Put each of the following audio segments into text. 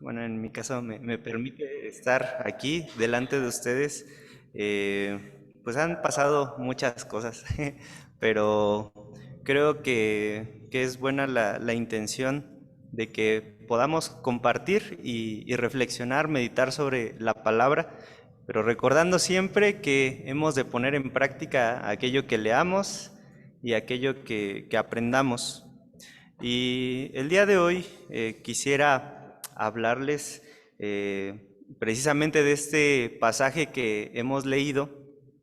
bueno, en mi caso me permite estar aquí delante de ustedes. Pues han pasado muchas cosas, pero creo que es buena la intención de que podamos compartir y reflexionar, meditar sobre la palabra, pero recordando siempre que hemos de poner en práctica aquello que leamos y aquello que aprendamos. Y el día de hoy quisiera hablarles precisamente de este pasaje que hemos leído,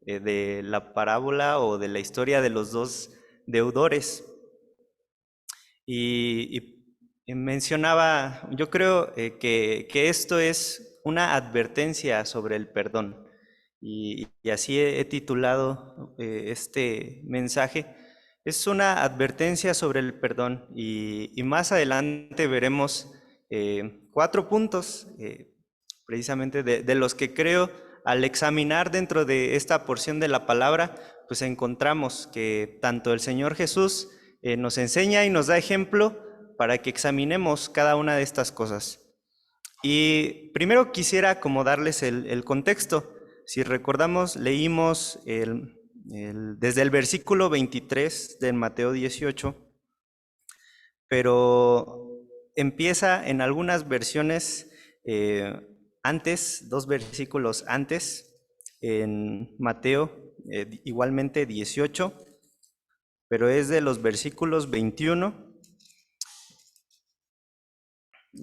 de la parábola o de la historia de los dos deudores. Y mencionaba, yo creo que esto es una advertencia sobre el perdón. Y así he titulado este mensaje. Es una advertencia sobre el perdón. Y más adelante veremos 4 puntos, precisamente de los que creo, al examinar dentro de esta porción de la palabra, pues encontramos que tanto el Señor Jesús nos enseña y nos da ejemplo para que examinemos cada una de estas cosas. Y primero quisiera como darles el contexto. Si recordamos, leímos desde el versículo 23 de Mateo 18, pero empieza en algunas versiones eh, antes, 2 versículos antes, en Mateo igualmente 18, pero es de los versículos 21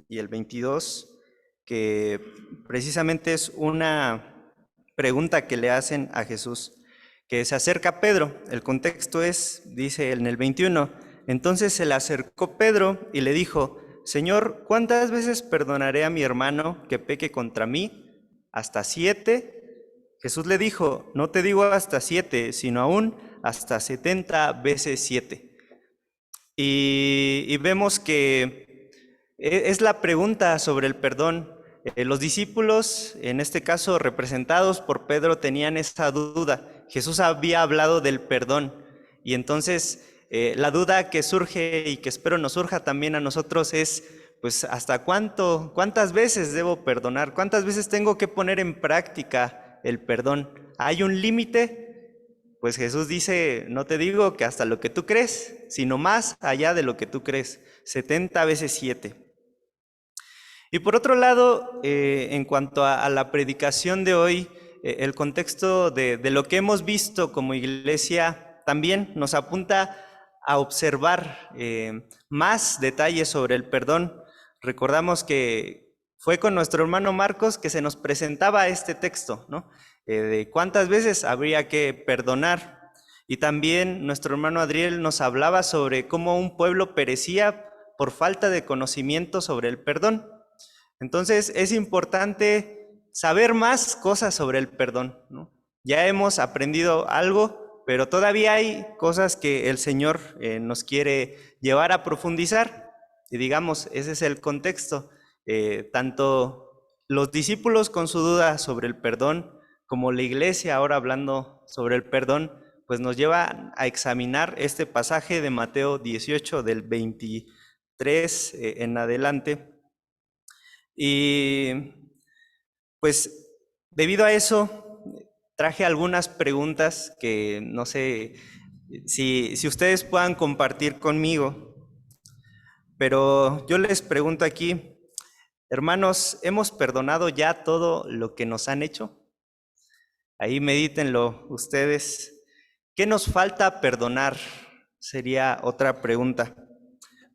y el 22, que precisamente es una pregunta que le hacen a Jesús, que se acerca Pedro. El contexto es, dice en el 21, entonces se le acercó Pedro y le dijo, Señor, ¿cuántas veces perdonaré a mi hermano que peque contra mí? ¿Hasta 7? Jesús le dijo, no te digo hasta 7, sino aún hasta 70 veces 7. Y vemos que es la pregunta sobre el perdón. Los discípulos, en este caso representados por Pedro, tenían esa duda. Jesús había hablado del perdón y entonces la duda que surge y que espero nos surja también a nosotros es, pues, ¿hasta cuántas veces debo perdonar? ¿Cuántas veces tengo que poner en práctica el perdón? ¿Hay un límite? Pues Jesús dice, no te digo que hasta lo que tú crees, sino más allá de lo que tú crees, 70 veces 7. Y por otro lado, en cuanto a la predicación de hoy, el contexto de lo que hemos visto como iglesia también nos apunta a observar más detalles sobre el perdón. Recordamos que fue con nuestro hermano Marcos que se nos presentaba este texto, ¿no? De cuántas veces habría que perdonar. Y también nuestro hermano Adriel nos hablaba sobre cómo un pueblo perecía por falta de conocimiento sobre el perdón. Entonces es importante saber más cosas sobre el perdón, ¿no? Ya hemos aprendido algo, pero todavía hay cosas que el Señor nos quiere llevar a profundizar. Y digamos, ese es el contexto. Tanto los discípulos con su duda sobre el perdón, como la iglesia ahora hablando sobre el perdón, pues nos lleva a examinar este pasaje de Mateo 18 del 23 en adelante. Y pues debido a eso, traje algunas preguntas que no sé si ustedes puedan compartir conmigo, pero yo les pregunto aquí, hermanos, ¿hemos perdonado ya todo lo que nos han hecho? Ahí medítenlo ustedes. ¿Qué nos falta perdonar? Sería otra pregunta.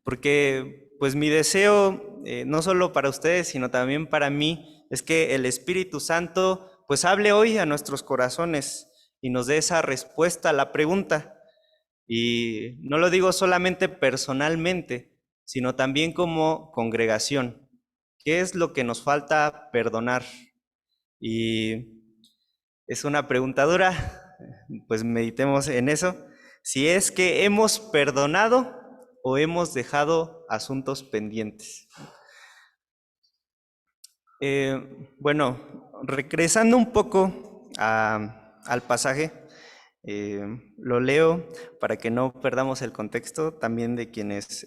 Porque pues mi deseo, no solo para ustedes, sino también para mí, es que el Espíritu Santo pues hable hoy a nuestros corazones y nos dé esa respuesta a la pregunta. Y no lo digo solamente personalmente, sino también como congregación. ¿Qué es lo que nos falta perdonar? Y es una pregunta dura, pues meditemos en eso. Si es que hemos perdonado o hemos dejado asuntos pendientes. Bueno, regresando un poco al pasaje, lo leo para que no perdamos el contexto también de quienes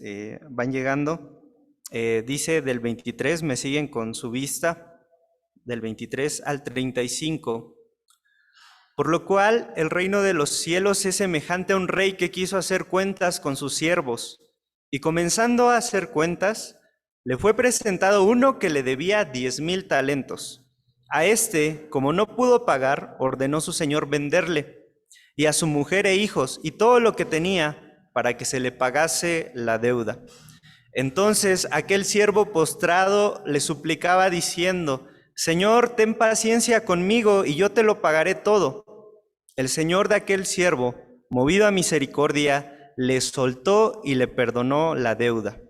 van llegando. dice del 23, me siguen con su vista, del 23 al 35. Por lo cual el reino de los cielos es semejante a un rey que quiso hacer cuentas con sus siervos, y comenzando a hacer cuentas, le fue presentado uno que le debía 10,000 talentos. A este, como no pudo pagar, ordenó su señor venderle, y a su mujer e hijos, y todo lo que tenía, para que se le pagase la deuda. Entonces aquel siervo postrado le suplicaba diciendo: Señor, ten paciencia conmigo, y yo te lo pagaré todo. El señor de aquel siervo, movido a misericordia, le soltó y le perdonó la deuda.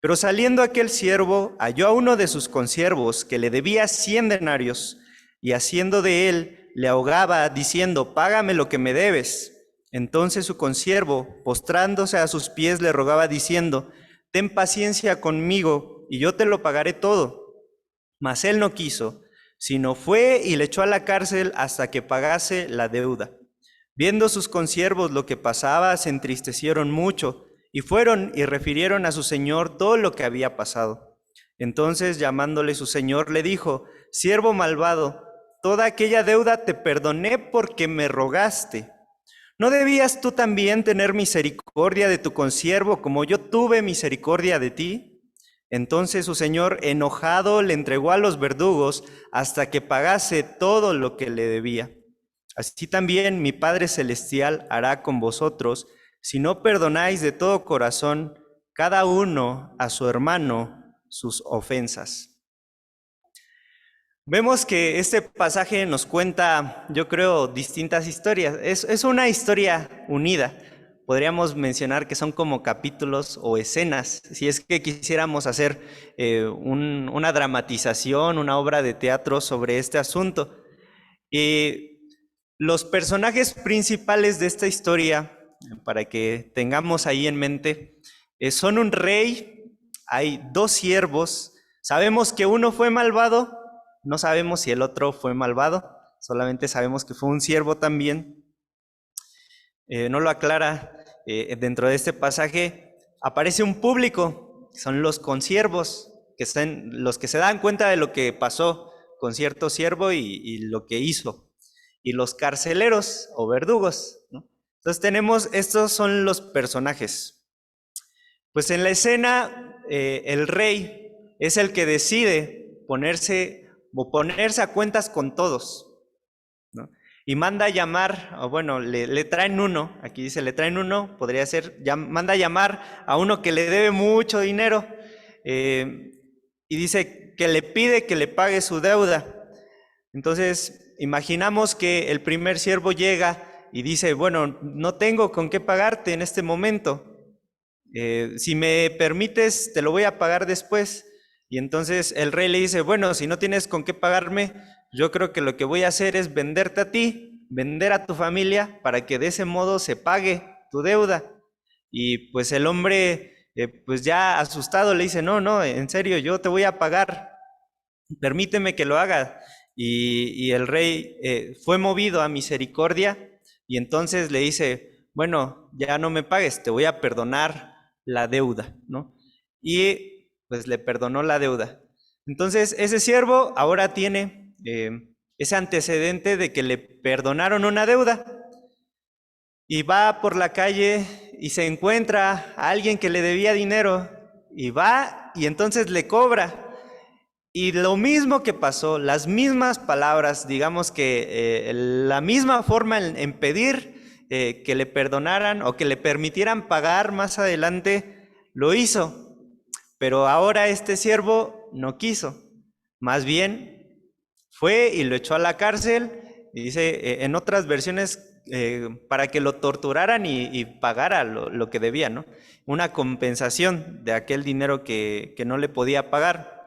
Pero saliendo aquel siervo, halló a uno de sus consiervos que le debía 100 denarios, y haciendo de él, le ahogaba, diciendo: Págame lo que me debes. Entonces su consiervo, postrándose a sus pies, le rogaba, diciendo: Ten paciencia conmigo, y yo te lo pagaré todo. Mas él no quiso, sino fue y le echó a la cárcel hasta que pagase la deuda. Viendo sus consiervos lo que pasaba, se entristecieron mucho, y fueron y refirieron a su señor todo lo que había pasado. Entonces, llamándole su señor, le dijo: Siervo malvado, toda aquella deuda te perdoné porque me rogaste. ¿No debías tú también tener misericordia de tu consiervo como yo tuve misericordia de ti? Entonces su señor, enojado, le entregó a los verdugos hasta que pagase todo lo que le debía. Así también mi Padre Celestial hará con vosotros, si no perdonáis de todo corazón cada uno a su hermano sus ofensas. Vemos que este pasaje nos cuenta, yo creo, distintas historias. Es una historia unida. Podríamos mencionar que son como capítulos o escenas, si es que quisiéramos hacer una dramatización, una obra de teatro sobre este asunto. Los personajes principales de esta historia, para que tengamos ahí en mente, son un rey, hay dos siervos. Sabemos que uno fue malvado, no sabemos si el otro fue malvado, solamente sabemos que fue un siervo también. No lo aclara dentro de este pasaje. Aparece un público, son los consiervos, que son los que se dan cuenta de lo que pasó con cierto siervo y lo que hizo. Y los carceleros o verdugos, ¿no? Entonces estos son los personajes. Pues en la escena, el rey es el que decide ponerse a cuentas con todos, ¿no? Y manda a llamar, o bueno, le traen uno, aquí dice le traen uno, podría ser, manda a llamar a uno que le debe mucho dinero, y dice que le pide que le pague su deuda. Entonces, imaginamos que el primer siervo llega y dice: bueno, no tengo con qué pagarte en este momento. Si me permites, te lo voy a pagar después. Y entonces el rey le dice: bueno, si no tienes con qué pagarme, yo creo que lo que voy a hacer es venderte a ti, vender a tu familia, para que de ese modo se pague tu deuda. Y pues el hombre, pues ya asustado, le dice: no, en serio, yo te voy a pagar, permíteme que lo haga. Y el rey fue movido a misericordia, y entonces le dice: bueno, ya no me pagues, te voy a perdonar la deuda, ¿no? Y pues le perdonó la deuda. Entonces ese siervo ahora tiene ese antecedente de que le perdonaron una deuda, y va por la calle y se encuentra a alguien que le debía dinero, y va y entonces le cobra. Y lo mismo que pasó, las mismas palabras, digamos que la misma forma en pedir que le perdonaran o que le permitieran pagar más adelante, lo hizo. Pero ahora este siervo no quiso. Más bien fue y lo echó a la cárcel, y dice en otras versiones para que lo torturaran y pagara lo que debía, ¿no? Una compensación de aquel dinero que no le podía pagar.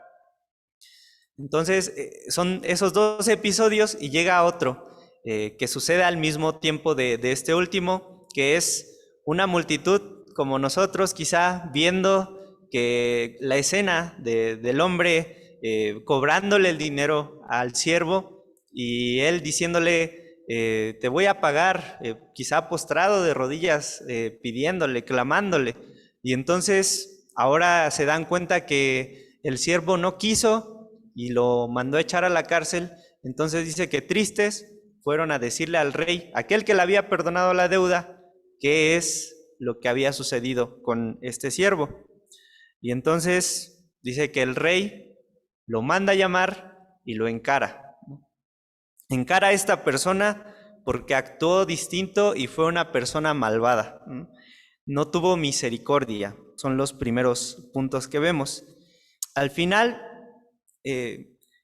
Entonces, son esos dos episodios, y llega otro que sucede al mismo tiempo de este último, que es una multitud como nosotros, quizá viendo que la escena del hombre cobrándole el dinero al siervo, y él diciéndole: te voy a pagar, quizá postrado de rodillas, pidiéndole, clamándole. Y entonces ahora se dan cuenta que el siervo no quiso y lo mandó a echar a la cárcel. Entonces dice que tristes fueron a decirle al rey, aquel que le había perdonado la deuda, qué es lo que había sucedido con este siervo. Y entonces dice que el rey lo manda a llamar y lo encara. Encara a esta persona porque actuó distinto y fue una persona malvada. No tuvo misericordia. Son los primeros puntos que vemos. Al final,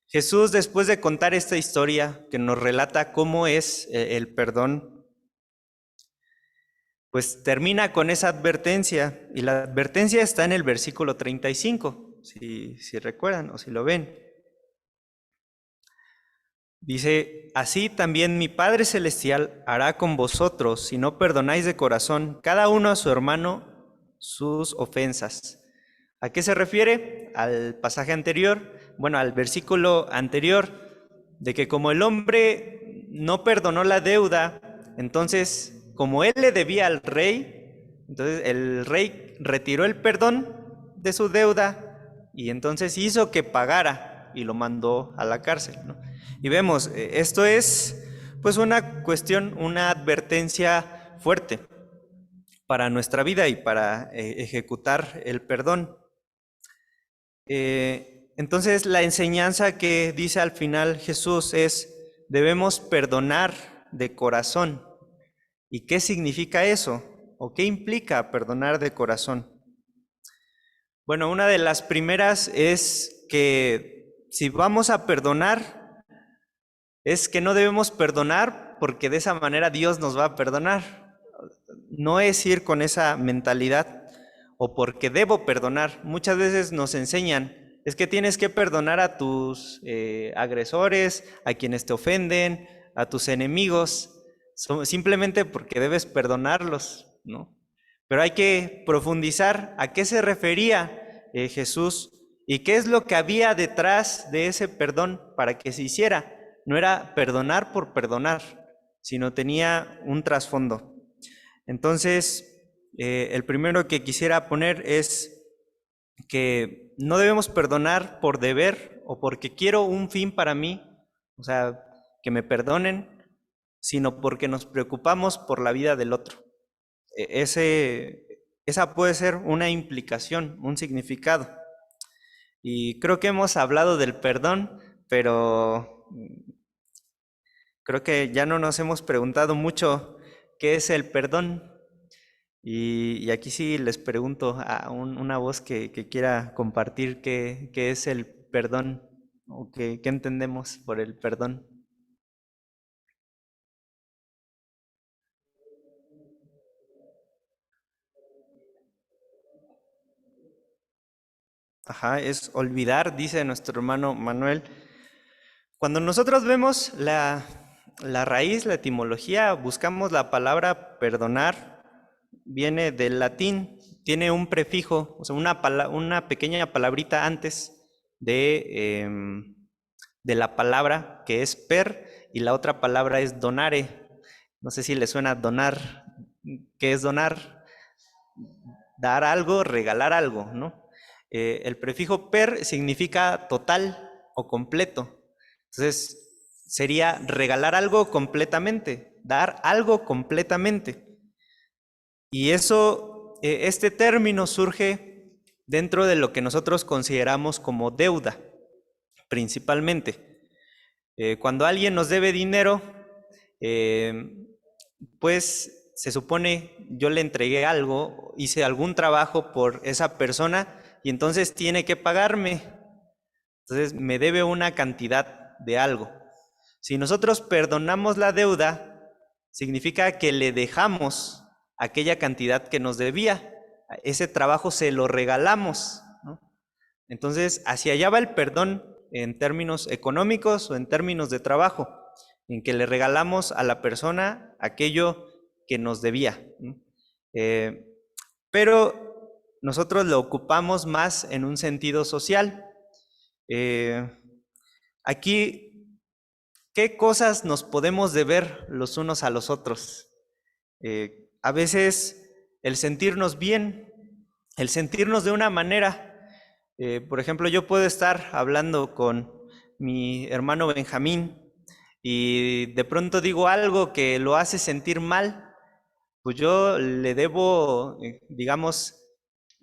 Jesús, después de contar esta historia que nos relata cómo es el perdón, pues termina con esa advertencia. Y la advertencia está en el versículo 35, si recuerdan o si lo ven. Dice, así también mi Padre Celestial hará con vosotros si no perdonáis de corazón cada uno a su hermano sus ofensas. ¿A qué se refiere? Al pasaje anterior, bueno, al versículo anterior, de que como el hombre no perdonó la deuda, entonces, como él le debía al rey, entonces el rey retiró el perdón de su deuda y entonces hizo que pagara y lo mandó a la cárcel, ¿no? Y vemos, esto es pues una cuestión, una advertencia fuerte para nuestra vida y para ejecutar el perdón. Entonces la enseñanza que dice al final Jesús es, debemos perdonar de corazón. ¿Y qué significa eso? ¿O qué implica perdonar de corazón? Bueno, una de las primeras es que si vamos a perdonar, es que no debemos perdonar porque de esa manera Dios nos va a perdonar. No es ir con esa mentalidad o porque debo perdonar. Muchas veces nos enseñan, es que tienes que perdonar a tus agresores, a quienes te ofenden, a tus enemigos, simplemente porque debes perdonarlos, ¿no? Pero hay que profundizar a qué se refería Jesús y qué es lo que había detrás de ese perdón para que se hiciera. No era perdonar por perdonar, sino tenía un trasfondo. Entonces, el primero que quisiera poner es que no debemos perdonar por deber o porque quiero un fin para mí, o sea, que me perdonen, sino porque nos preocupamos por la vida del otro. Esa puede ser una implicación, un significado. Y creo que hemos hablado del perdón, pero creo que ya no nos hemos preguntado mucho qué es el perdón. Y aquí sí les pregunto a una voz que quiera compartir qué es el perdón o qué entendemos por el perdón. Ajá, es olvidar, dice nuestro hermano Manuel. Cuando nosotros vemos la raíz, la etimología, buscamos la palabra perdonar, viene del latín, tiene un prefijo, o sea, una pequeña palabrita antes de la palabra que es per y la otra palabra es donare. No sé si le suena donar. ¿Qué es donar? Dar algo, regalar algo, ¿no? El prefijo per significa total o completo. Entonces, sería regalar algo completamente, dar algo completamente. Y eso, este término surge dentro de lo que nosotros consideramos como deuda, principalmente. Cuando alguien nos debe dinero, pues se supone yo le entregué algo, hice algún trabajo por esa persona y entonces tiene que pagarme. Entonces me debe una cantidad de algo. Si nosotros perdonamos la deuda, significa que le dejamos aquella cantidad que nos debía. Ese trabajo se lo regalamos, ¿no? Entonces, hacia allá va el perdón en términos económicos o en términos de trabajo, en que le regalamos a la persona aquello que nos debía, ¿no? Pero nosotros lo ocupamos más en un sentido social. Aquí, ¿qué cosas nos podemos deber los unos a los otros? A veces el sentirnos bien, el sentirnos de una manera. Por ejemplo, yo puedo estar hablando con mi hermano Benjamín y de pronto digo algo que lo hace sentir mal, pues yo le debo, digamos,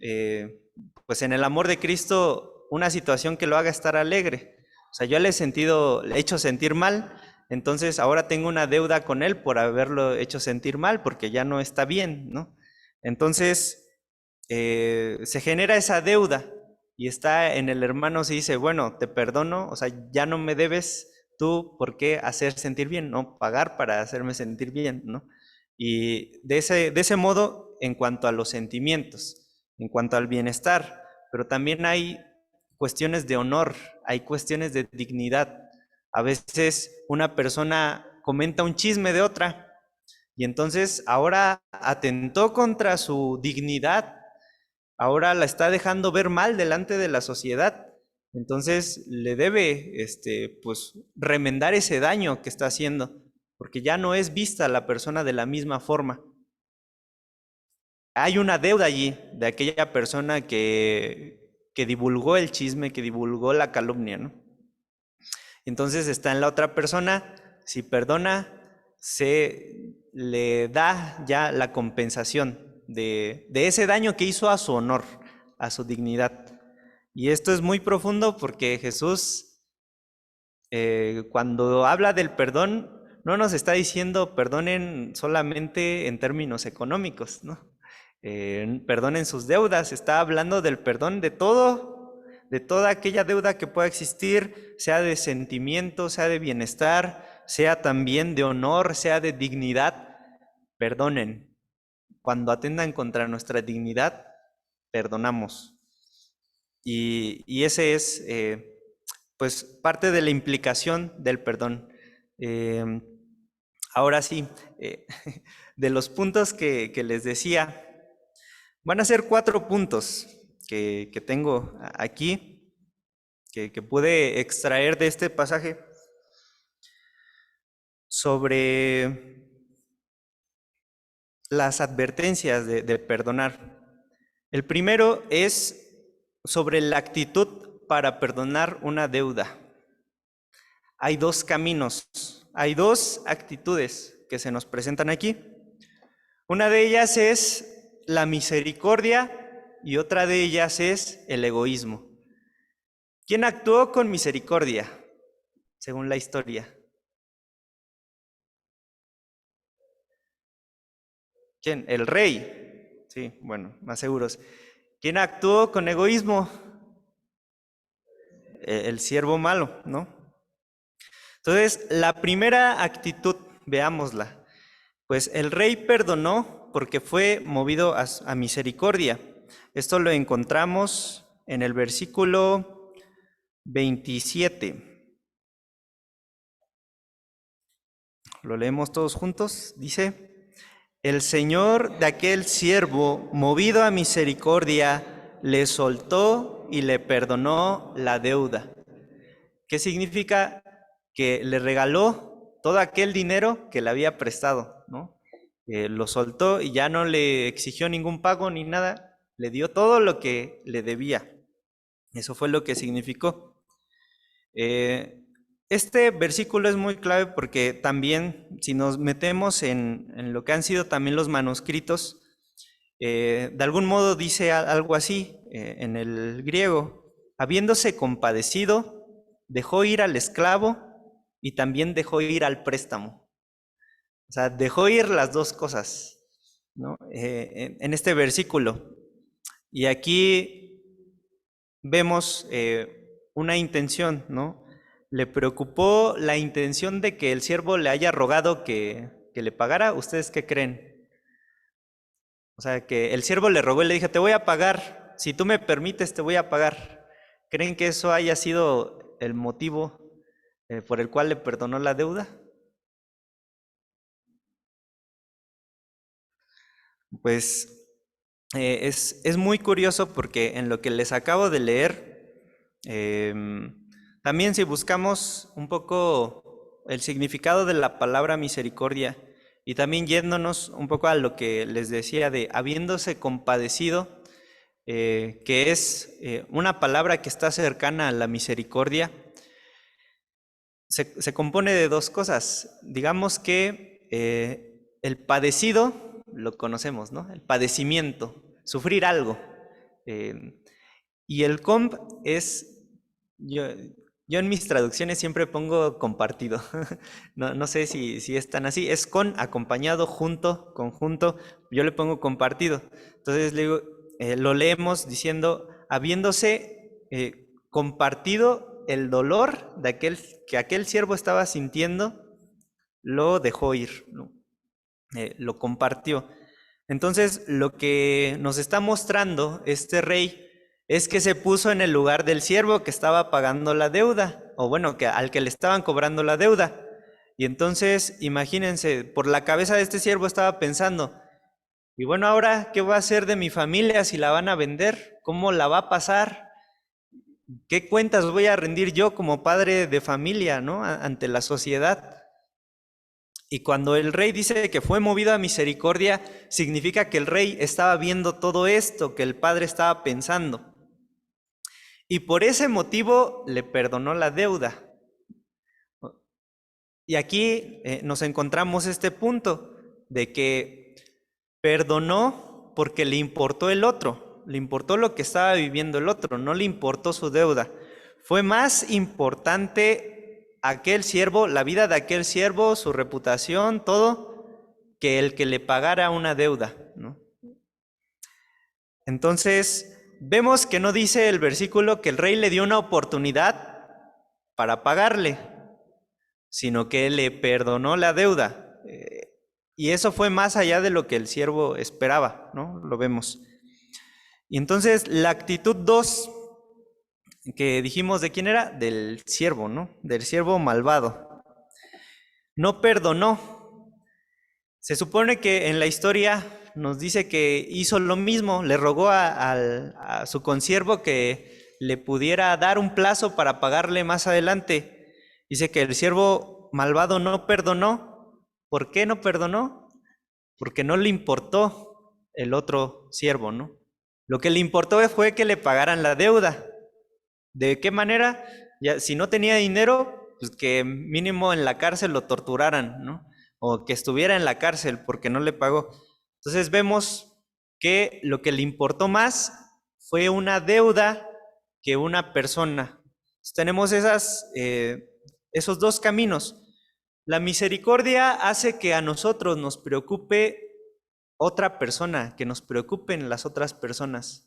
eh, pues en el amor de Cristo, una situación que lo haga estar alegre. O sea, yo le he hecho sentir mal, entonces ahora tengo una deuda con él por haberlo hecho sentir mal, porque ya no está bien, ¿no? Entonces, se genera esa deuda y está en el hermano, se dice, bueno, te perdono, o sea, ya no me debes tú por qué hacer sentir bien, no pagar para hacerme sentir bien, ¿no? Y de ese modo, en cuanto a los sentimientos, en cuanto al bienestar, pero también hay cuestiones de honor, hay cuestiones de dignidad. A veces una persona comenta un chisme de otra y entonces ahora atentó contra su dignidad, ahora la está dejando ver mal delante de la sociedad. Entonces le debe, pues, remendar ese daño que está haciendo, porque ya no es vista la persona de la misma forma. Hay una deuda allí de aquella persona que divulgó el chisme, que divulgó la calumnia, ¿no? Entonces está en la otra persona, si perdona, se le da ya la compensación de ese daño que hizo a su honor, a su dignidad. Y esto es muy profundo porque Jesús, cuando habla del perdón, no nos está diciendo perdonen solamente en términos económicos, ¿no? Perdonen sus deudas, está hablando del perdón de todo, de toda aquella deuda que pueda existir, sea de sentimiento, sea de bienestar, sea también de honor, sea de dignidad. Perdonen. Cuando atentan contra nuestra dignidad, perdonamos. Y ese es, pues, parte de la implicación del perdón. Eh, Ahora sí, de los puntos que les decía, van a ser 4 puntos que tengo aquí, que pude extraer de este pasaje sobre las advertencias de perdonar. El primero es sobre la actitud para perdonar una deuda. Hay 2 caminos, hay 2 actitudes que se nos presentan aquí. Una de ellas es la misericordia y otra de ellas es el egoísmo. ¿Quién actuó con misericordia, según la historia? ¿Quién? El rey. Sí, bueno, más seguros. ¿Quién actuó con egoísmo? El siervo malo, ¿no? Entonces, la primera actitud, veámosla. Pues el rey perdonó porque fue movido a misericordia. Esto lo encontramos en el versículo 27. Lo leemos todos juntos. Dice, el Señor de aquel siervo, movido a misericordia, le soltó y le perdonó la deuda. ¿Qué significa? Que le regaló todo aquel dinero que le había prestado, ¿no? Lo soltó y ya no le exigió ningún pago ni nada, le dio todo lo que le debía. Eso fue lo que significó. Este versículo es muy clave porque también, si nos metemos en lo que han sido también los manuscritos, de algún modo dice algo así en el griego, habiéndose compadecido, dejó ir al esclavo y también dejó ir al préstamo. O sea, dejó ir las 2 cosas, ¿no? En este versículo. Y aquí vemos una intención, ¿no? Le preocupó la intención de que el siervo le haya rogado que le pagara. ¿Ustedes qué creen? O sea, que el siervo le rogó y le dijo, te voy a pagar, si tú me permites, te voy a pagar. ¿Creen que eso haya sido el motivo por el cual le perdonó la deuda? Pues es muy curioso porque en lo que les acabo de leer, también si buscamos un poco el significado de la palabra misericordia y también yéndonos un poco a lo que les decía de habiéndose compadecido, que es una palabra que está cercana a la misericordia, se compone de dos cosas. Digamos que el padecido, lo conocemos, ¿no? El padecimiento, sufrir algo. Eh, y el comp es, yo, yo en mis traducciones siempre pongo compartido. No sé si es tan así. Es con, acompañado, junto, conjunto. Yo le pongo compartido. Entonces le digo, lo leemos diciendo, habiéndose compartido el dolor de que aquel siervo estaba sintiendo, lo dejó ir, ¿no? Lo compartió. Entonces, lo que nos está mostrando este rey es que se puso en el lugar del siervo que estaba pagando la deuda, o bueno, al que le estaban cobrando la deuda. Y entonces, imagínense, por la cabeza de este siervo estaba pensando, y bueno, ahora, ¿qué va a hacer de mi familia si la van a vender? ¿Cómo la va a pasar? ¿Qué cuentas voy a rendir yo como padre de familia, ¿no? Ante la sociedad. Y cuando el rey dice que fue movido a misericordia, significa que el rey estaba viendo todo esto que el padre estaba pensando. Y por ese motivo le perdonó la deuda. Y aquí nos encontramos este punto de que perdonó porque le importó el otro, le importó lo que estaba viviendo el otro, no le importó su deuda. Fue más importante aquel siervo, la vida de aquel siervo, su reputación, todo, que el que le pagara una deuda, ¿no? Entonces, vemos que no dice el versículo que el rey le dio una oportunidad para pagarle, sino que le perdonó la deuda. Y eso fue más allá de lo que el siervo esperaba, ¿no? Lo vemos. Y entonces la actitud 2 que dijimos de quién era, del siervo, ¿no? Del siervo malvado. No perdonó. Se supone que en la historia nos dice que hizo lo mismo, le rogó a su consiervo que le pudiera dar un plazo para pagarle más adelante. Dice que el siervo malvado no perdonó. ¿Por qué no perdonó? Porque no le importó el otro siervo, ¿no? Lo que le importó fue que le pagaran la deuda. ¿De qué manera? Ya, si no tenía dinero, pues que mínimo en la cárcel lo torturaran, ¿no? O que estuviera en la cárcel porque no le pagó. Entonces vemos que lo que le importó más fue una deuda que una persona. Entonces, tenemos esos dos caminos. La misericordia hace que a nosotros nos preocupe otra persona, que nos preocupen las otras personas.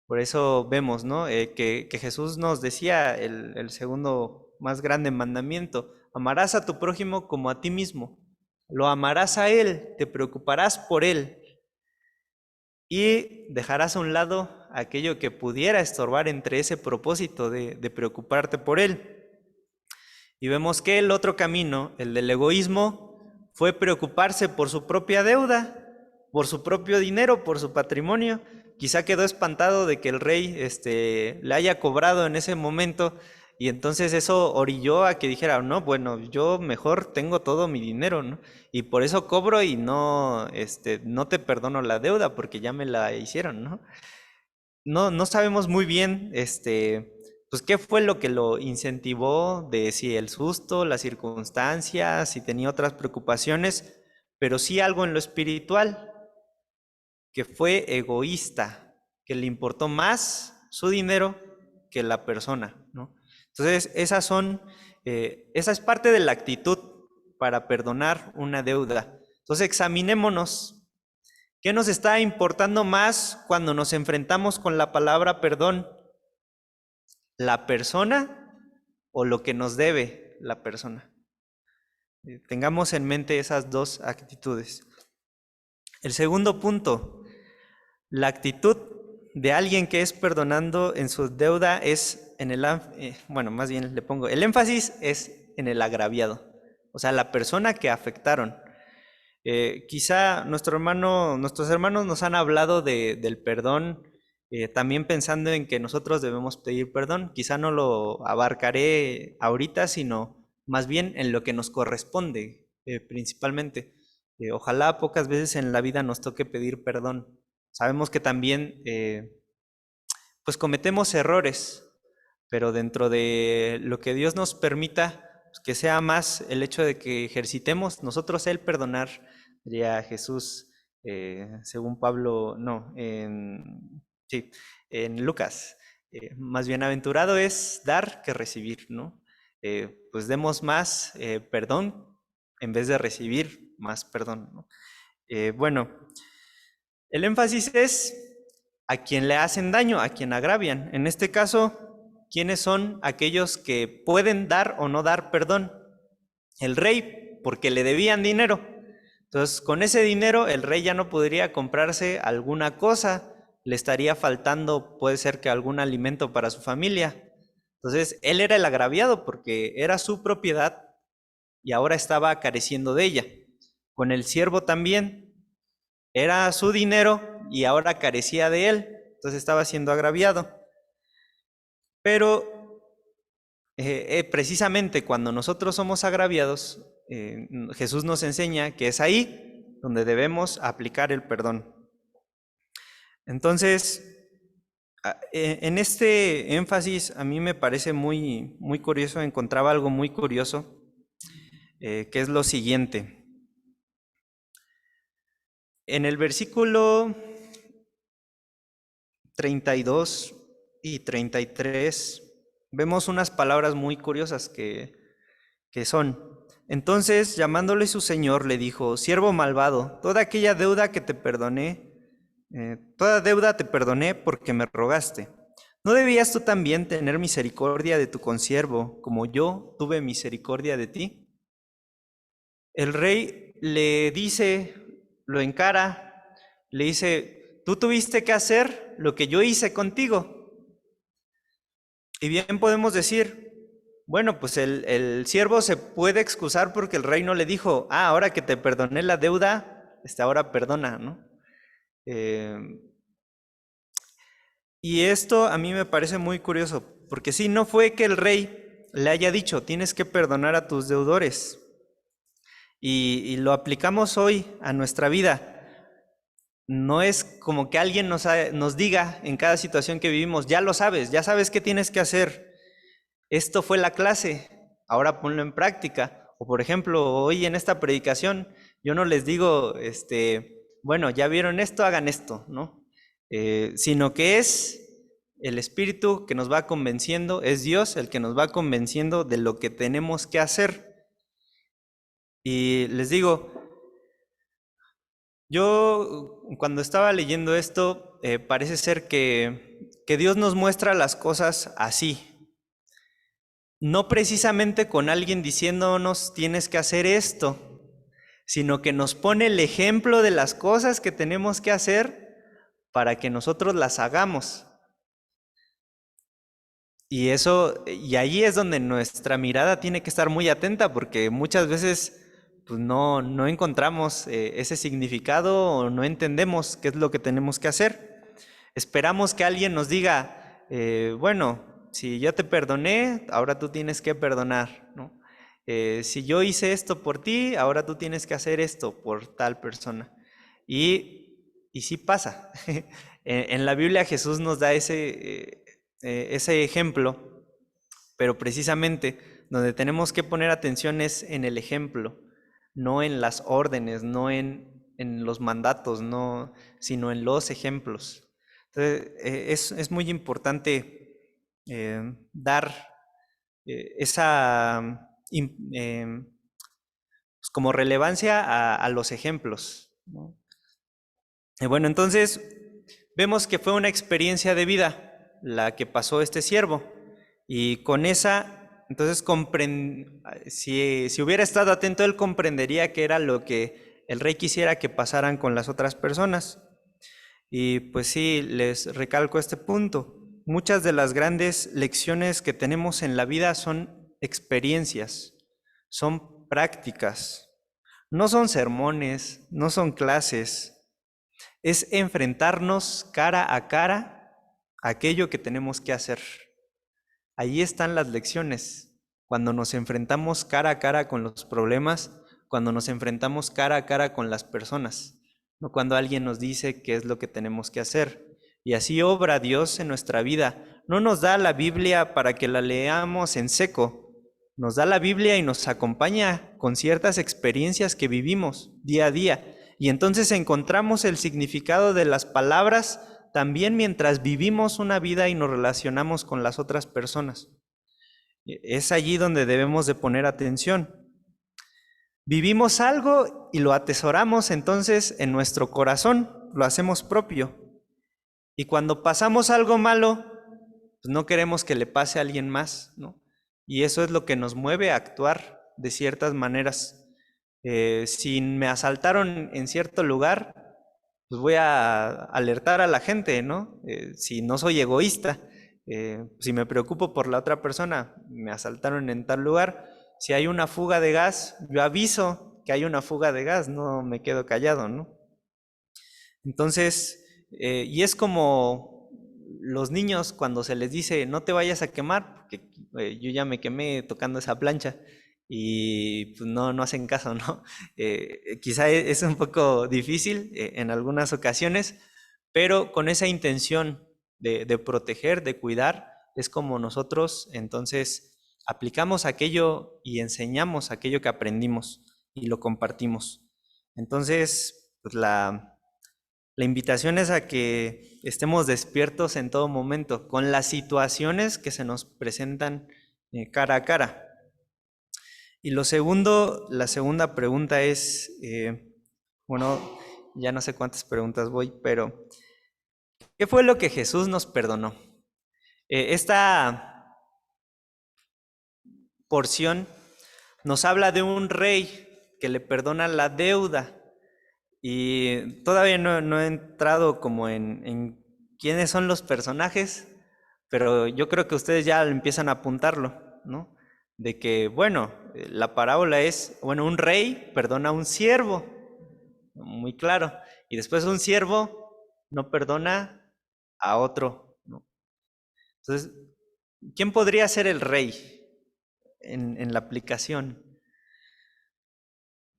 Por eso vemos, ¿no? Que Jesús nos decía el segundo más grande mandamiento: amarás a tu prójimo como a ti mismo. Lo amarás a él, te preocuparás por él y dejarás a un lado aquello que pudiera estorbar entre ese propósito de preocuparte por él. Y vemos que el otro camino, el del egoísmo, fue preocuparse por su propia deuda, por su propio dinero, por su patrimonio. Quizá quedó espantado de que el rey le haya cobrado en ese momento, y entonces eso orilló a que dijera, no, bueno, yo mejor tengo todo mi dinero, ¿no? Y por eso cobro y no, no te perdono la deuda porque ya me la hicieron, ¿no? No sabemos muy bien, pues qué fue lo que lo incentivó, de si el susto, las circunstancias, si tenía otras preocupaciones, pero sí algo en lo espiritual, que fue egoísta, que le importó más su dinero que la persona, ¿no? Entonces, esa es parte de la actitud para perdonar una deuda. Entonces, examinémonos. ¿Qué nos está importando más cuando nos enfrentamos con la palabra perdón? ¿La persona o lo que nos debe la persona? Tengamos en mente esas dos actitudes. El segundo punto, la actitud de alguien que es perdonando en su deuda es bueno, más bien le pongo, el énfasis es en el agraviado, o sea, la persona que afectaron. Quizá nuestros hermanos nos han hablado del perdón, también pensando en que nosotros debemos pedir perdón. Quizá no lo abarcaré ahorita, sino más bien en lo que nos corresponde, principalmente. Ojalá pocas veces en la vida nos toque pedir perdón. Sabemos que también pues cometemos errores, pero dentro de lo que Dios nos permita, pues, que sea más el hecho de que ejercitemos nosotros el perdonar, diría Jesús, según Pablo, no, sí, en Lucas, más bienaventurado es dar que recibir, ¿no? Pues demos más perdón en vez de recibir más perdón, ¿no? Bueno, el énfasis es a quien le hacen daño, a quien agravian. En este caso, ¿quiénes son aquellos que pueden dar o no dar perdón? El rey, porque le debían dinero. Entonces, con ese dinero, el rey ya no podría comprarse alguna cosa, le estaría faltando, puede ser que algún alimento para su familia. Entonces, él era el agraviado porque era su propiedad y ahora estaba careciendo de ella. Con el siervo también, era su dinero y ahora carecía de él, entonces estaba siendo agraviado. Pero precisamente cuando nosotros somos agraviados, Jesús nos enseña que es ahí donde debemos aplicar el perdón. Entonces, en este énfasis a mí me parece muy, muy curioso, encontraba algo muy curioso, que es lo siguiente. En el versículo 32 y 33 vemos unas palabras muy curiosas que son: entonces, llamándole su señor, le dijo: siervo malvado, toda aquella deuda que te perdoné, toda deuda te perdoné porque me rogaste. ¿No debías tú también tener misericordia de tu consiervo, como yo tuve misericordia de ti? El rey le dice, lo encara, le dice: tú tuviste que hacer lo que yo hice contigo. Y bien podemos decir, bueno, pues el siervo se puede excusar porque el rey no le dijo: ahora que te perdoné la deuda, ahora perdona, ¿no? Y esto a mí me parece muy curioso, porque sí, no fue que el rey le haya dicho: tienes que perdonar a tus deudores. Y lo aplicamos hoy a nuestra vida. No es como que alguien nos diga en cada situación que vivimos: ya lo sabes, ya sabes qué tienes que hacer. Esto fue la clase, ahora ponlo en práctica. O por ejemplo, hoy en esta predicación, yo no les digo, bueno, ya vieron esto, hagan esto, ¿no? Sino que es el Espíritu que nos va convenciendo, es Dios el que nos va convenciendo de lo que tenemos que hacer. Y les digo, yo cuando estaba leyendo esto, parece ser que Dios nos muestra las cosas así. No precisamente con alguien diciéndonos tienes que hacer esto, sino que nos pone el ejemplo de las cosas que tenemos que hacer para que nosotros las hagamos. Y ahí es donde nuestra mirada tiene que estar muy atenta, porque muchas veces pues no encontramos ese significado o no entendemos qué es lo que tenemos que hacer. Esperamos que alguien nos diga, bueno, si yo te perdoné, ahora tú tienes que perdonar, ¿no? Si yo hice esto por ti, ahora tú tienes que hacer esto por tal persona. Y sí pasa. En la Biblia Jesús nos da ese ejemplo, pero precisamente donde tenemos que poner atención es en el ejemplo, no en las órdenes, no en los mandatos, no, sino en los ejemplos. Entonces, es muy importante dar esa pues como relevancia a los ejemplos, ¿no? Bueno, entonces vemos que fue una experiencia de vida la que pasó este siervo, y con esa, entonces si hubiera estado atento, él comprendería que era lo que el rey quisiera que pasaran con las otras personas. Y pues sí, les recalco este punto. Muchas de las grandes lecciones que tenemos en la vida son experiencias, son prácticas, no son sermones, no son clases. Es enfrentarnos cara a cara a aquello que tenemos que hacer. Ahí están las lecciones. Cuando nos enfrentamos cara a cara con los problemas, cuando nos enfrentamos cara a cara con las personas, no cuando alguien nos dice qué es lo que tenemos que hacer. Y así obra Dios en nuestra vida. No nos da la Biblia para que la leamos en seco. Nos da la Biblia y nos acompaña con ciertas experiencias que vivimos día a día. Y entonces encontramos el significado de las palabras también mientras vivimos una vida y nos relacionamos con las otras personas. Es allí donde debemos de poner atención. Vivimos algo y lo atesoramos entonces en nuestro corazón, lo hacemos propio. Y cuando pasamos algo malo, pues no queremos que le pase a alguien más, ¿no? Y eso es lo que nos mueve a actuar de ciertas maneras. Si me asaltaron en cierto lugar, pues voy a alertar a la gente, ¿no? Si no soy egoísta, si me preocupo por la otra persona, me asaltaron en tal lugar, si hay una fuga de gas, yo aviso que hay una fuga de gas, no me quedo callado, ¿no? Entonces, y es como los niños cuando se les dice no te vayas a quemar, porque yo ya me quemé tocando esa plancha y pues no hacen caso, ¿no? Quizá es un poco difícil en algunas ocasiones, pero con esa intención de proteger, de cuidar, es como nosotros entonces aplicamos aquello y enseñamos aquello que aprendimos y lo compartimos. Entonces, pues la invitación es a que estemos despiertos en todo momento con las situaciones que se nos presentan cara a cara. Y la segunda pregunta es, bueno, ya no sé cuántas preguntas voy, pero ¿qué fue lo que Jesús nos perdonó? Esta porción nos habla de un rey que le perdona la deuda. Y todavía no he entrado como en quiénes son los personajes, pero yo creo que ustedes ya empiezan a apuntarlo, ¿no? De que, bueno, la parábola es, bueno, un rey perdona a un siervo, muy claro, y después un siervo no perdona a otro, ¿no? Entonces, ¿quién podría ser el rey en la aplicación?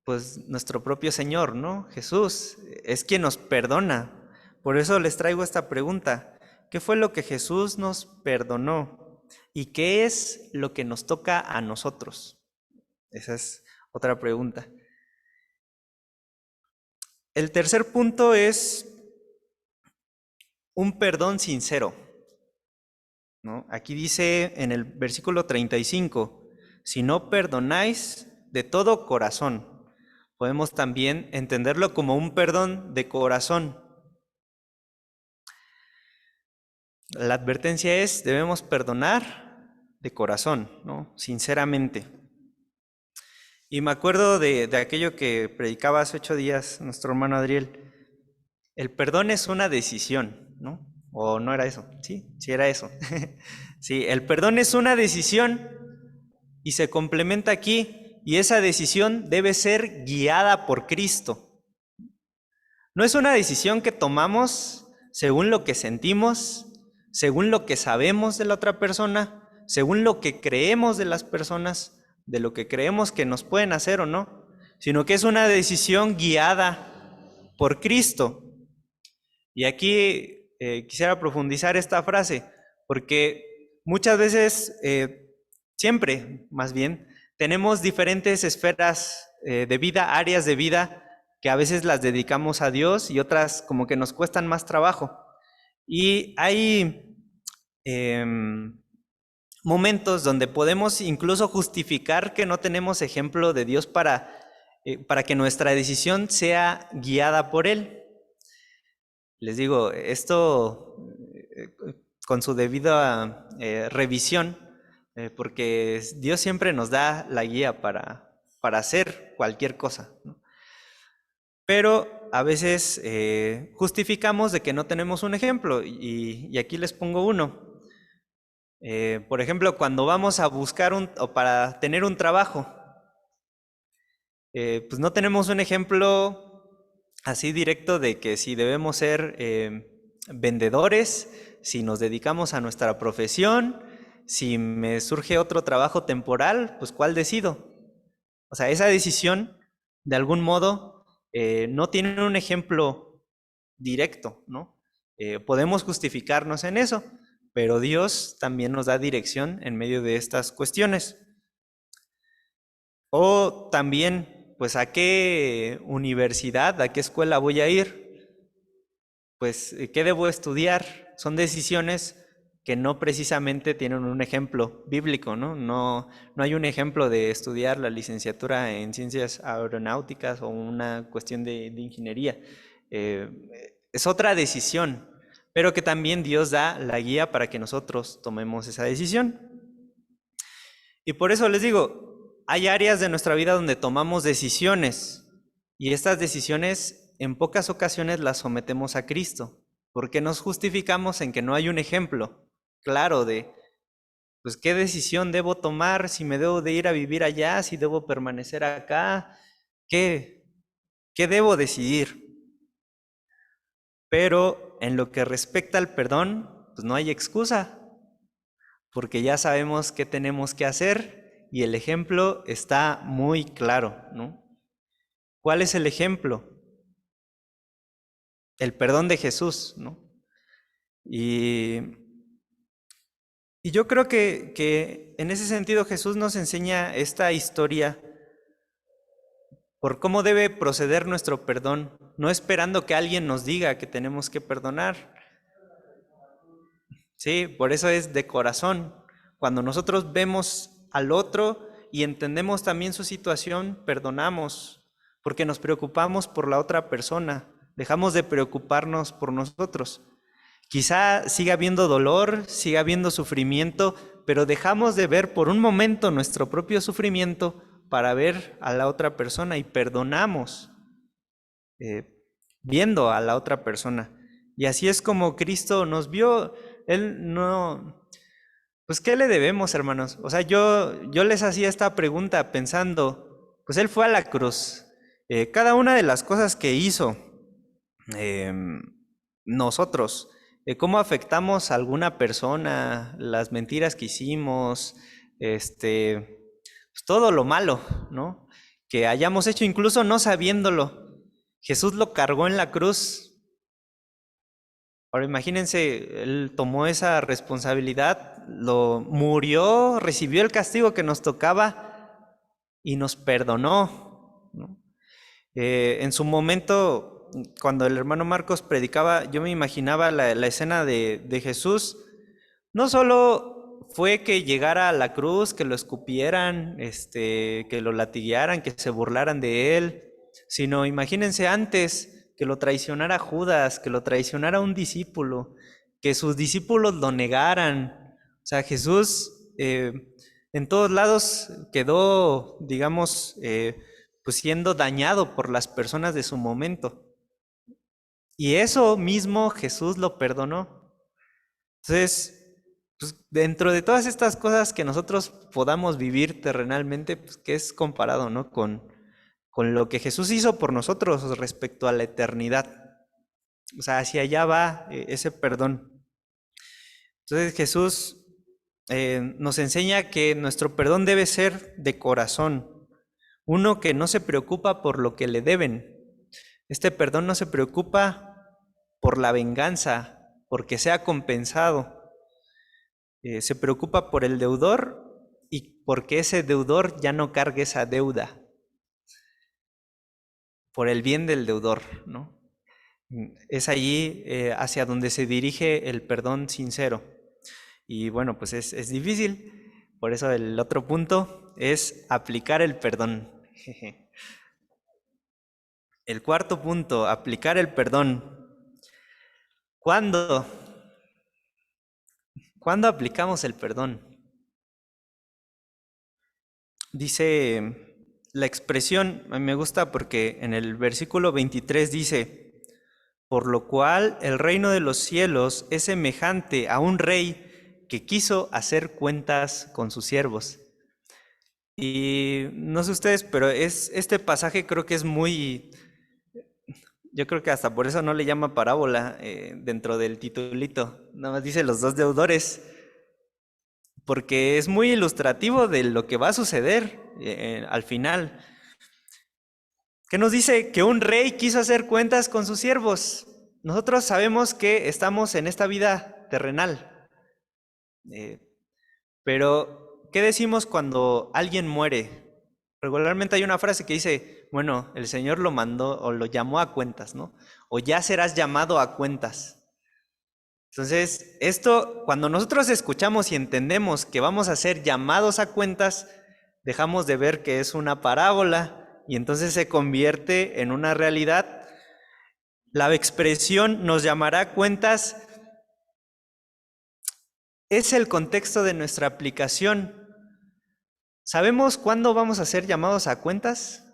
Pues nuestro propio Señor, ¿no? Jesús es quien nos perdona. Por eso les traigo esta pregunta. ¿Qué fue lo que Jesús nos perdonó? ¿Y qué es lo que nos toca a nosotros? Esa es otra pregunta. El tercer punto es un perdón sincero, ¿no? Aquí dice en el versículo 35, si no perdonáis de todo corazón. Podemos también entenderlo como un perdón de corazón. La advertencia es, debemos perdonar de corazón, ¿no? Sinceramente. Y me acuerdo de aquello que predicaba hace 8 días nuestro hermano Adriel. El perdón es una decisión, ¿no? ¿O no era eso? Sí, sí era eso. Sí, el perdón es una decisión y se complementa aquí, y esa decisión debe ser guiada por Cristo. No es una decisión que tomamos según lo que sentimos, según lo que sabemos de la otra persona, según lo que creemos de las personas, de lo que creemos que nos pueden hacer o no, sino que es una decisión guiada por Cristo. Y aquí quisiera profundizar esta frase, porque muchas veces, siempre más bien, tenemos diferentes esferas de vida, áreas de vida, que a veces las dedicamos a Dios y otras como que nos cuestan más trabajo. Y hay momentos donde podemos incluso justificar que no tenemos ejemplo de Dios para que nuestra decisión sea guiada por Él. Les digo, esto con su debida revisión, porque Dios siempre nos da la guía para hacer cualquier cosa, ¿no? Pero a veces justificamos de que no tenemos un ejemplo, y aquí les pongo uno. Por ejemplo, cuando vamos a buscar o para tener un trabajo, pues no tenemos un ejemplo así directo de que si debemos ser vendedores, si nos dedicamos a nuestra profesión, si me surge otro trabajo temporal, pues ¿cuál decido? O sea, esa decisión, de algún modo, no tiene un ejemplo directo, ¿no? Podemos justificarnos en eso, pero Dios también nos da dirección en medio de estas cuestiones. O también, pues, ¿a qué universidad, a qué escuela voy a ir? Pues, ¿qué debo estudiar? Son decisiones que no precisamente tienen un ejemplo bíblico, ¿no? No hay un ejemplo de estudiar la licenciatura en ciencias aeronáuticas o una cuestión de ingeniería. Es otra decisión, pero que también Dios da la guía para que nosotros tomemos esa decisión. Y por eso les digo, hay áreas de nuestra vida donde tomamos decisiones y estas decisiones en pocas ocasiones las sometemos a Cristo, porque nos justificamos en que no hay un ejemplo claro de, pues, qué decisión debo tomar, si me debo de ir a vivir allá, si debo permanecer acá, qué debo decidir. Pero en lo que respecta al perdón, pues no hay excusa, porque ya sabemos qué tenemos que hacer y el ejemplo está muy claro, ¿no? ¿Cuál es el ejemplo? El perdón de Jesús, ¿no? Y yo creo que en ese sentido Jesús nos enseña esta historia por cómo debe proceder nuestro perdón, no esperando que alguien nos diga que tenemos que perdonar. Sí, por eso es de corazón. Cuando nosotros vemos al otro y entendemos también su situación, perdonamos, porque nos preocupamos por la otra persona, dejamos de preocuparnos por nosotros. Quizá siga habiendo dolor, siga habiendo sufrimiento, pero dejamos de ver por un momento nuestro propio sufrimiento para ver a la otra persona y perdonamos viendo a la otra persona. Y así es como Cristo nos vio. Él no... Pues, ¿qué le debemos, hermanos? O sea, yo les hacía esta pregunta pensando, pues Él fue a la cruz. Cada una de las cosas que hizo nosotros, cómo afectamos a alguna persona, las mentiras que hicimos, pues todo lo malo, ¿no? Que hayamos hecho incluso no sabiéndolo. Jesús lo cargó en la cruz. Ahora imagínense, Él tomó esa responsabilidad, lo murió, recibió el castigo que nos tocaba y nos perdonó, ¿no? En su momento, cuando el hermano Marcos predicaba, yo me imaginaba la escena de Jesús. No solo fue que llegara a la cruz, que lo escupieran, que lo latiguearan, que se burlaran de él, sino imagínense antes que lo traicionara Judas, que lo traicionara un discípulo, que sus discípulos lo negaran. O sea, Jesús en todos lados quedó, digamos, pues siendo dañado por las personas de su momento. Y eso mismo Jesús lo perdonó. Entonces, pues, dentro de todas estas cosas que nosotros podamos vivir terrenalmente, pues, ¿qué es comparado, no? Con lo que Jesús hizo por nosotros respecto a la eternidad. O sea, hacia allá va ese perdón. Entonces Jesús nos enseña que nuestro perdón debe ser de corazón. Uno que no se preocupa por lo que le deben. Este perdón no se preocupa por la venganza, porque sea compensado. Se preocupa por el deudor y porque ese deudor ya no cargue esa deuda. Por el bien del deudor, ¿no? Es allí hacia donde se dirige el perdón sincero. Y bueno, pues es difícil. Por eso el otro punto es aplicar el perdón. El cuarto punto, aplicar el perdón. ¿Cuándo aplicamos el perdón? Dice la expresión, a mí me gusta porque en el versículo 23 dice, por lo cual el reino de los cielos es semejante a un rey que quiso hacer cuentas con sus siervos. Y no sé ustedes, pero este pasaje creo que es muy, yo creo que hasta por eso no le llama parábola dentro del titulito, nada más dice los dos deudores, porque es muy ilustrativo de lo que va a suceder al final. ¿Qué nos dice? Que un rey quiso hacer cuentas con sus siervos. nosotros sabemos que estamos en esta vida terrenal, pero ¿qué decimos cuando alguien muere? Regularmente hay una frase que dice, bueno, el Señor lo mandó o lo llamó a cuentas, ¿no? O ya serás llamado a cuentas. Entonces, esto, cuando nosotros escuchamos y entendemos que vamos a ser llamados a cuentas, dejamos de ver que es una parábola y entonces se convierte en una realidad. La expresión nos llamará a cuentas es el contexto de nuestra aplicación. ¿Sabemos cuándo vamos a ser llamados a cuentas?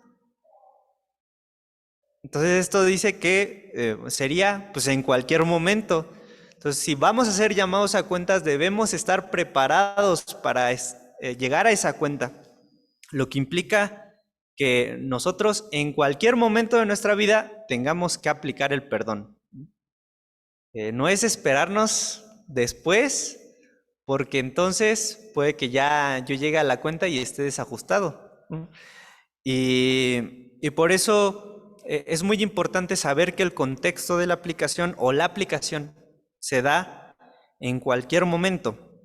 Entonces esto dice que sería pues en cualquier momento. Entonces si vamos a ser llamados a cuentas debemos estar preparados para llegar a esa cuenta. Lo que implica que nosotros en cualquier momento de nuestra vida tengamos que aplicar el perdón. No es esperarnos después, porque entonces puede que ya yo llegue a la cuenta y esté desajustado. Y por eso es muy importante saber que el contexto de la aplicación o la aplicación se da en cualquier momento.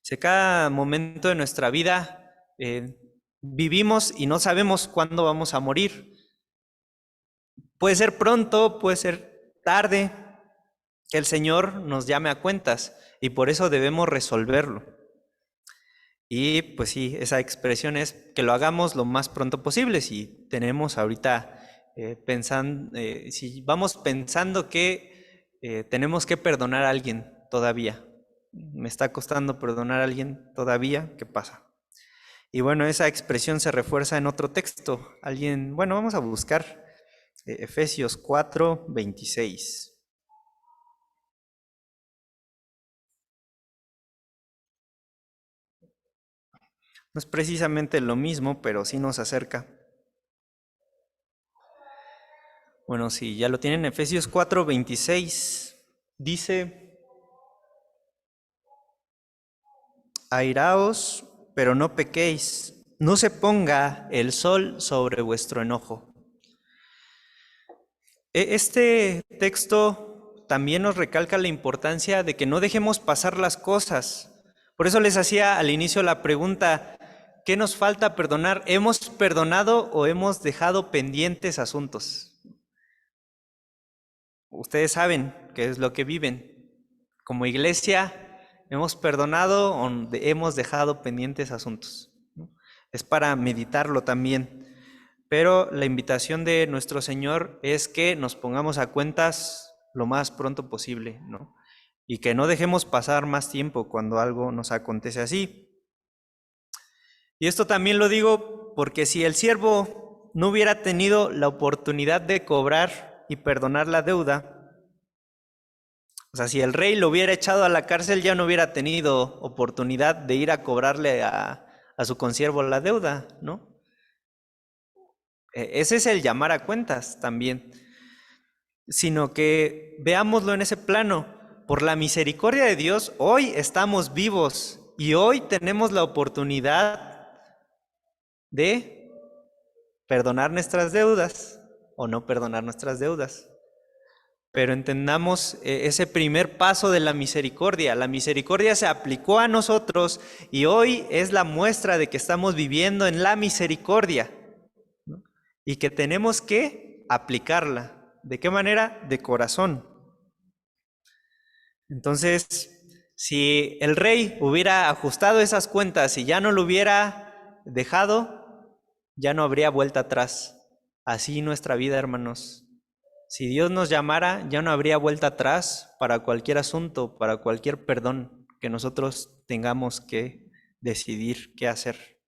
Si cada momento de nuestra vida vivimos y no sabemos cuándo vamos a morir. Puede ser pronto, puede ser tarde, que el Señor nos llame a cuentas y por eso debemos resolverlo. Y pues sí, esa expresión es que lo hagamos lo más pronto posible. Si tenemos ahorita si vamos pensando que tenemos que perdonar a alguien todavía, me está costando perdonar a alguien todavía, ¿qué pasa? Y bueno, esa expresión se refuerza en otro texto. Vamos a buscar Efesios 4, 26. No es precisamente lo mismo, pero sí nos acerca. Bueno, sí, ya lo tienen, Efesios 4, 26. Dice, airaos, pero no pequéis, no se ponga el sol sobre vuestro enojo. Este texto también nos recalca la importancia de que no dejemos pasar las cosas. Por eso les hacía al inicio la pregunta, ¿qué nos falta perdonar? ¿Hemos perdonado o hemos dejado pendientes asuntos? Ustedes saben qué es lo que viven. Como iglesia, ¿hemos perdonado o hemos dejado pendientes asuntos? Es para meditarlo también. Pero la invitación de nuestro Señor es que nos pongamos a cuentas lo más pronto posible, ¿no? Y que no dejemos pasar más tiempo cuando algo nos acontece así. Y esto también lo digo porque si el siervo no hubiera tenido la oportunidad de cobrar y perdonar la deuda, o sea, si el rey lo hubiera echado a la cárcel, ya no hubiera tenido oportunidad de ir a cobrarle a su consiervo la deuda, ¿no? Ese es el llamar a cuentas también, sino que veámoslo en ese plano. Por la misericordia de Dios, hoy estamos vivos y hoy tenemos la oportunidad de perdonar nuestras deudas o no perdonar nuestras deudas. Pero entendamos ese primer paso de la misericordia. La misericordia se aplicó a nosotros y hoy es la muestra de que estamos viviendo en la misericordia, ¿no? Y que tenemos que aplicarla. ¿De qué manera? De corazón. Entonces, si el rey hubiera ajustado esas cuentas y ya no lo hubiera dejado, ya no habría vuelta atrás. Así nuestra vida, hermanos. Si Dios nos llamara, ya no habría vuelta atrás para cualquier asunto, para cualquier perdón que nosotros tengamos que decidir qué hacer.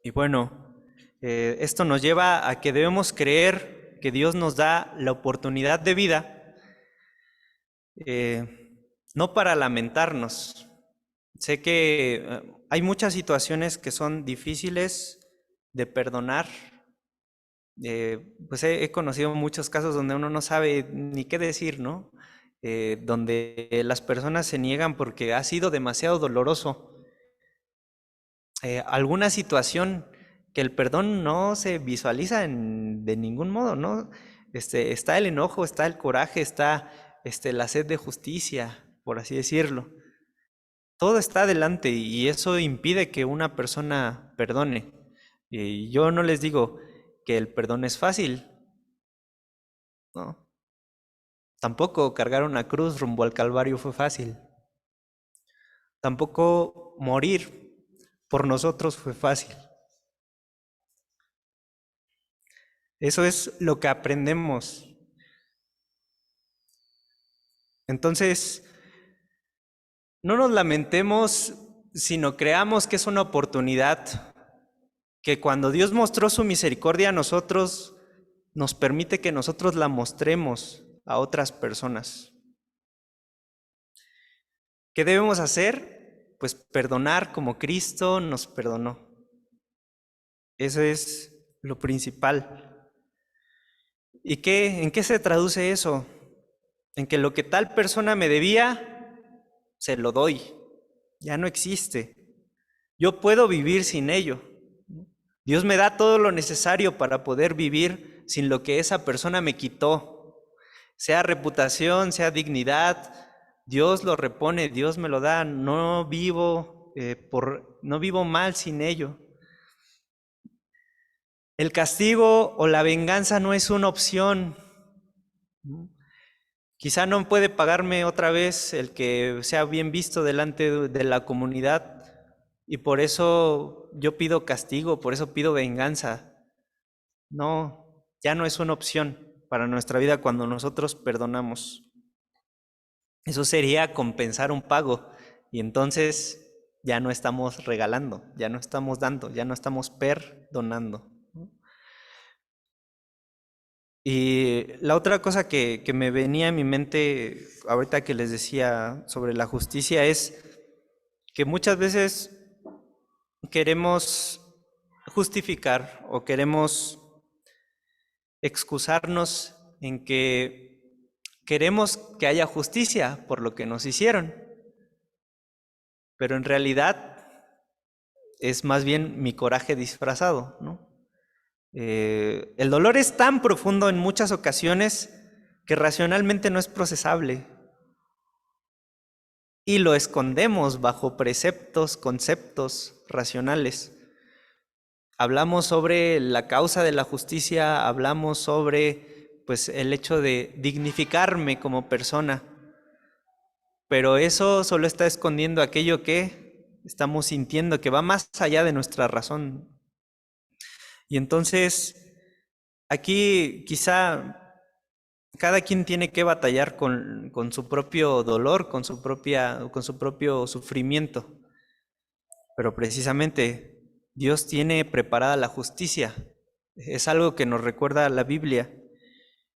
Y bueno, esto nos lleva a que debemos creer que Dios nos da la oportunidad de vida, no para lamentarnos. Sé que hay muchas situaciones que son difíciles de perdonar. Pues he conocido muchos casos donde uno no sabe ni qué decir, ¿no? Donde las personas se niegan porque ha sido demasiado doloroso. Alguna situación que el perdón no se visualiza de ningún modo, ¿no? Está el enojo, está el coraje, está la sed de justicia, por así decirlo. Todo está delante y eso impide que una persona perdone. Y yo no les digo que el perdón es fácil, ¿no? Tampoco cargar una cruz rumbo al Calvario fue fácil. Tampoco morir por nosotros fue fácil. Eso es lo que aprendemos. Entonces, no nos lamentemos, sino creamos que es una oportunidad, que cuando Dios mostró su misericordia a nosotros, nos permite que nosotros la mostremos a otras personas. ¿Qué debemos hacer? Pues perdonar como Cristo nos perdonó. Eso es lo principal. ¿Y en qué se traduce eso? En que lo que tal persona me debía, se lo doy. Ya no existe. Yo puedo vivir sin ello. Dios me da todo lo necesario para poder vivir sin lo que esa persona me quitó. Sea reputación, sea dignidad, Dios lo repone, Dios me lo da. No vivo no vivo mal sin ello. El castigo o la venganza no es una opción. Quizá no puede pagarme otra vez el que sea bien visto delante de la comunidad y por eso yo pido castigo, por eso pido venganza. No, ya no es una opción para nuestra vida cuando nosotros perdonamos. Eso sería compensar un pago y entonces ya no estamos regalando, ya no estamos dando, ya no estamos perdonando. Y la otra cosa que me venía a mi mente ahorita que les decía sobre la justicia es que muchas veces queremos justificar o queremos excusarnos en que queremos que haya justicia por lo que nos hicieron, pero en realidad es más bien mi coraje disfrazado, ¿no? El dolor es tan profundo en muchas ocasiones que racionalmente no es procesable y lo escondemos bajo preceptos, conceptos racionales. Hablamos sobre la causa de la justicia, hablamos sobre pues el hecho de dignificarme como persona, pero eso solo está escondiendo aquello que estamos sintiendo, que va más allá de nuestra razón. Y entonces, aquí quizá cada quien tiene que batallar con su propio dolor, con su propio sufrimiento. Pero precisamente Dios tiene preparada la justicia. Es algo que nos recuerda la Biblia.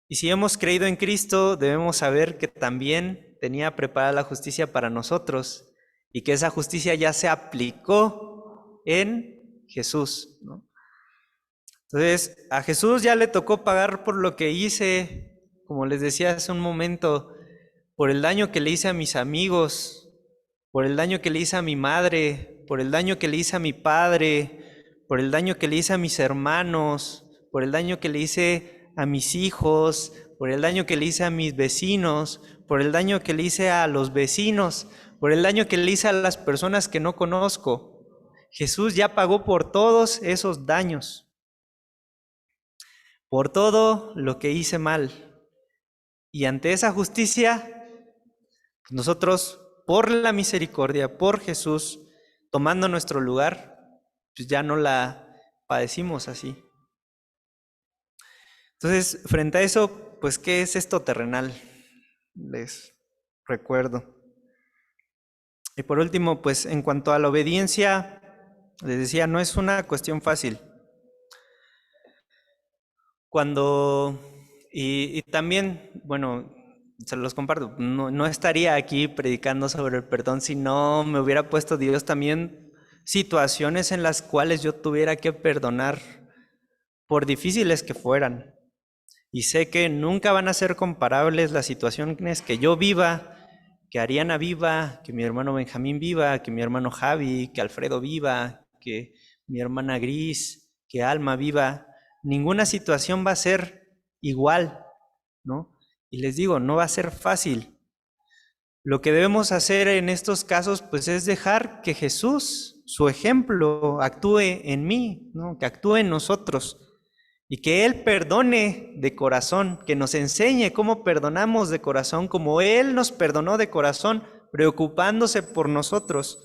Y si hemos creído en Cristo, debemos saber que también tenía preparada la justicia para nosotros y que esa justicia ya se aplicó en Jesús, ¿no? Entonces, a Jesús ya le tocó pagar por lo que hice, como les decía hace un momento, por el daño que le hice a mis amigos, por el daño que le hice a mi madre, por el daño que le hice a mi padre, por el daño que le hice a mis hermanos, por el daño que le hice a mis hijos, por el daño que le hice a mis vecinos, por el daño que le hice a los vecinos, por el daño que le hice a las personas que no conozco. Jesús ya pagó por todos esos daños, por todo lo que hice mal. Y ante esa justicia, nosotros, por la misericordia, por Jesús, tomando nuestro lugar, pues ya no la padecimos así. Entonces, frente a eso, pues, ¿qué es esto terrenal? Les recuerdo. Y por último, pues, en cuanto a la obediencia, les decía, no es una cuestión fácil. Y también, bueno, se los comparto, no estaría aquí predicando sobre el perdón si no me hubiera puesto Dios también situaciones en las cuales yo tuviera que perdonar, por difíciles que fueran. Y sé que nunca van a ser comparables las situaciones que yo viva, que Ariana viva, que mi hermano Benjamín viva, que mi hermano Javi, que Alfredo viva, que mi hermana Gris, que alma viva, ninguna situación va a ser igual, ¿no? Y les digo, no va a ser fácil. Lo que debemos hacer en estos casos, pues, es dejar que Jesús, su ejemplo, actúe en mí, ¿no? Que actúe en nosotros. Y que Él perdone de corazón, que nos enseñe cómo perdonamos de corazón, como Él nos perdonó de corazón, preocupándose por nosotros.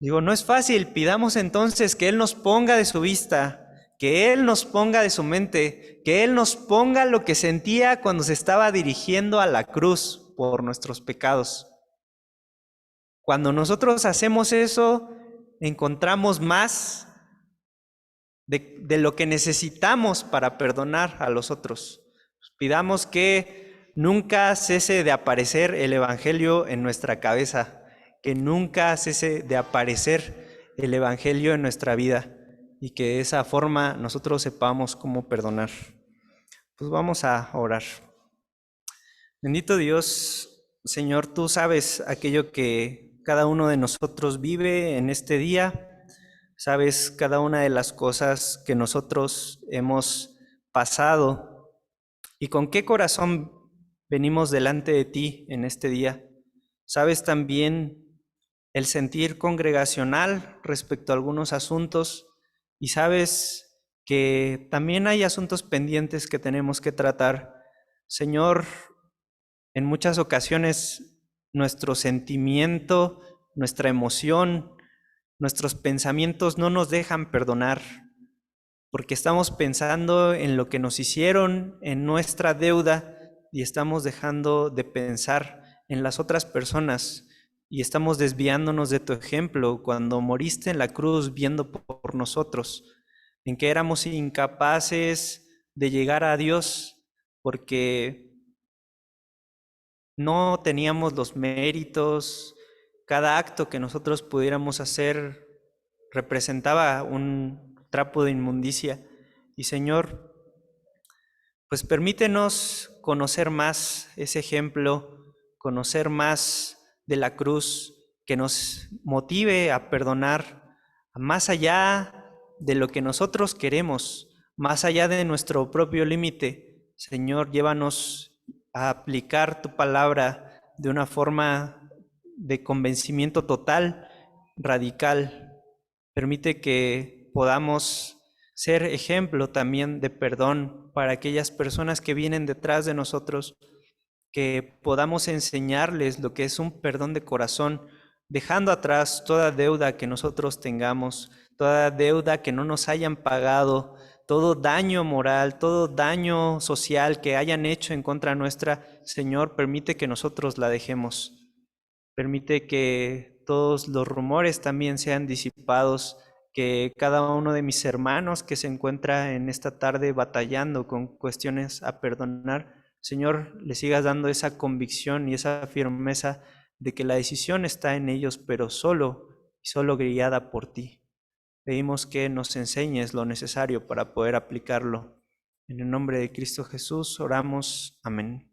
Digo, no es fácil, pidamos entonces que Él nos ponga de su vista, que Él nos ponga de su mente, que Él nos ponga lo que sentía cuando se estaba dirigiendo a la cruz por nuestros pecados. Cuando nosotros hacemos eso, encontramos más de lo que necesitamos para perdonar a los otros. Pidamos que nunca cese de aparecer el Evangelio en nuestra cabeza, que nunca cese de aparecer el Evangelio en nuestra vida y que de esa forma nosotros sepamos cómo perdonar. Pues vamos a orar. Bendito Dios, Señor, tú sabes aquello que cada uno de nosotros vive en este día. Sabes cada una de las cosas que nosotros hemos pasado y con qué corazón venimos delante de ti en este día. Sabes también el sentir congregacional respecto a algunos asuntos y sabes que también hay asuntos pendientes que tenemos que tratar. Señor, en muchas ocasiones nuestro sentimiento, nuestra emoción, nuestros pensamientos no nos dejan perdonar, porque estamos pensando en lo que nos hicieron, en nuestra deuda, y estamos dejando de pensar en las otras personas, y estamos desviándonos de tu ejemplo cuando moriste en la cruz viendo por nosotros, en que éramos incapaces de llegar a Dios, porque no teníamos los méritos. Cada acto que nosotros pudiéramos hacer representaba un trapo de inmundicia. Y Señor, pues permítenos conocer más ese ejemplo, conocer más de la cruz, que nos motive a perdonar más allá de lo que nosotros queremos, más allá de nuestro propio límite. Señor, llévanos a aplicar tu palabra de una forma de convencimiento total, radical. Permite que podamos ser ejemplo también de perdón para aquellas personas que vienen detrás de nosotros, que podamos enseñarles lo que es un perdón de corazón, dejando atrás toda deuda que nosotros tengamos, toda deuda que no nos hayan pagado, todo daño moral, todo daño social que hayan hecho en contra nuestra. Señor, permite que nosotros la dejemos. Permite que todos los rumores también sean disipados, que cada uno de mis hermanos que se encuentra en esta tarde batallando con cuestiones a perdonar, Señor, le sigas dando esa convicción y esa firmeza de que la decisión está en ellos, pero solo guiada por ti. Pedimos que nos enseñes lo necesario para poder aplicarlo. En el nombre de Cristo Jesús oramos. Amén.